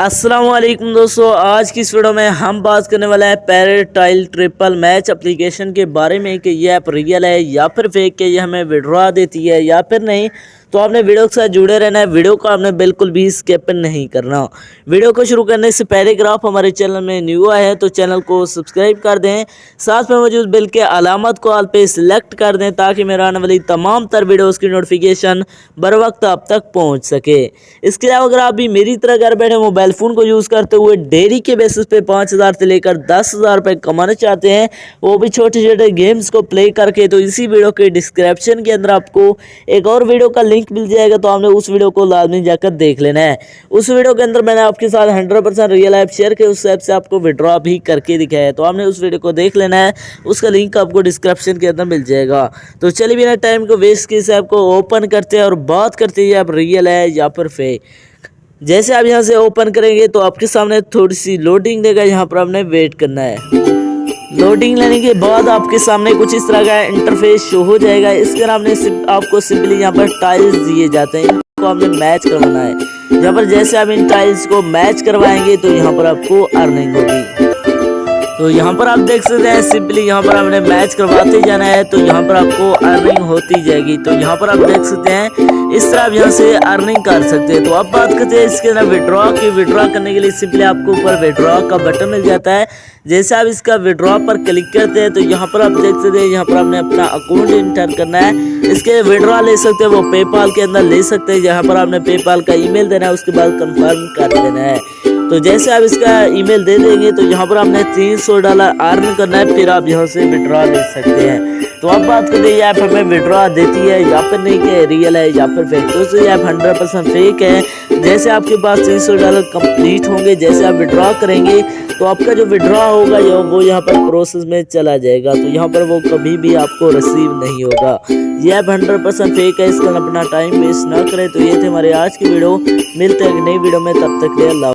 अस्सलाम वालेकुम दोस्तों, आज की इस वीडियो में हम बात करने वाला है पैरेटाइल ट्रिपल मैच एप्लीकेशन के बारे में कि यह ऐप रियल है या फिर फेक है, ये हमें विड्रॉ देती है या फिर नहीं। तो आपने वीडियो के साथ जुड़े रहना है, वीडियो को आपने बिल्कुल भी स्किप नहीं करना। वीडियो को शुरू करने से पहले अगर आप हमारे चैनल में न्यू आए हैं तो चैनल को सब्सक्राइब कर दें, साथ में मौजूद बेल के अलामत को ऑल पे सिलेक्ट कर दें ताकि मेरे आने वाली तमाम तर वीडियोज़ की नोटिफिकेशन बर वक्त आप तक पहुँच सके। इसके अलावा अगर आप भी मेरी तरह घर बैठे मोबाइल फ़ोन को यूज़ करते हुए डेली के बेसिस पे 5,000 से लेकर 10,000 रुपये कमाना चाहते हैं, वो भी छोटे छोटे गेम्स को प्ले करके, तो इसी वीडियो के डिस्क्रिप्शन के अंदर आपको एक और वीडियो का लिंक मिल जाएगा, तो आपने उस वीडियो को लाजमी जाकर देख लेना है। उस वीडियो के अंदर मैंने आपके साथ 100% रियल ऐप शेयर किया, उस ऐप से आपको विड्रॉ भी करके दिखाया है, तो आपने उस वीडियो को देख लेना है। उसका लिंक आपको डिस्क्रिप्शन के अंदर मिल जाएगा। तो चलिए बिना टाइम को वेस्ट किए इस ऐप को ओपन करते हैं और बात करते हैं ऐप रियल है या फिर फेक। जैसे आप यहाँ से ओपन करेंगे तो आपके सामने थोड़ी सी लोडिंग देगा, यहाँ पर आपने वेट करना है। लोडिंग लेने के बाद आपके सामने कुछ इस तरह का इंटरफेस शो हो जाएगा। इसके आपने आपको सिंपली यहाँ पर टाइल्स दिए जाते हैं, इनको आपने मैच करवाना है। यहाँ पर जैसे आप इन टाइल्स को मैच करवाएंगे तो यहाँ पर आपको अर्निंग होगी। तो यहाँ पर आप देख सकते हैं सिंपली यहाँ पर आपने मैच करवाते जाना है, तो यहाँ पर आपको अर्निंग होती जाएगी। तो यहाँ पर आप देख सकते हैं इस तरह आप यहाँ से अर्निंग कर सकते हैं। तो अब बात करते हैं इसके अंदर विड्रॉ की। विड्रॉ करने के लिए सिंपली आपको ऊपर विड्रॉ का बटन मिल जाता है। जैसे आप इसका विड्रॉ पर क्लिक करते हैं तो यहाँ पर आप देख सकते हैं यहाँ पर आपने अपना अकाउंट इंटर करना है। इसके विड्रॉ ले सकते हैं, वो पेपाल के अंदर ले सकते हैं। यहाँ पर आपने पेपाल का ईमेल देना है, उसके बाद कंफर्म कर देना है। तो जैसे आप इसका ईमेल दे देंगे तो यहाँ पर आपने $300 अर्न करना है, फिर आप यहाँ से विड्रॉ ले सकते हैं। तो अब बात करते हैं ये ऐप हमें विड्रॉ देती है या फिर नहीं, कि रियल है या फिर फेक। तो ये ऐप 100% फेक है। जैसे आपके पास $300 कंप्लीट होंगे, जैसे आप विड्रॉ करेंगे तो आपका जो विड्रॉ होगा वो यहाँ पर प्रोसेस में चला जाएगा, तो यहाँ पर वो कभी भी आपको रिसीव नहीं होगा। ये ऐप 100% फेक है, इसका अपना टाइम वेस्ट ना करें। तो ये थे हमारे आज की वीडियो, मिलते हैं एक नई वीडियो में, तब तक के लिए अल्लाह।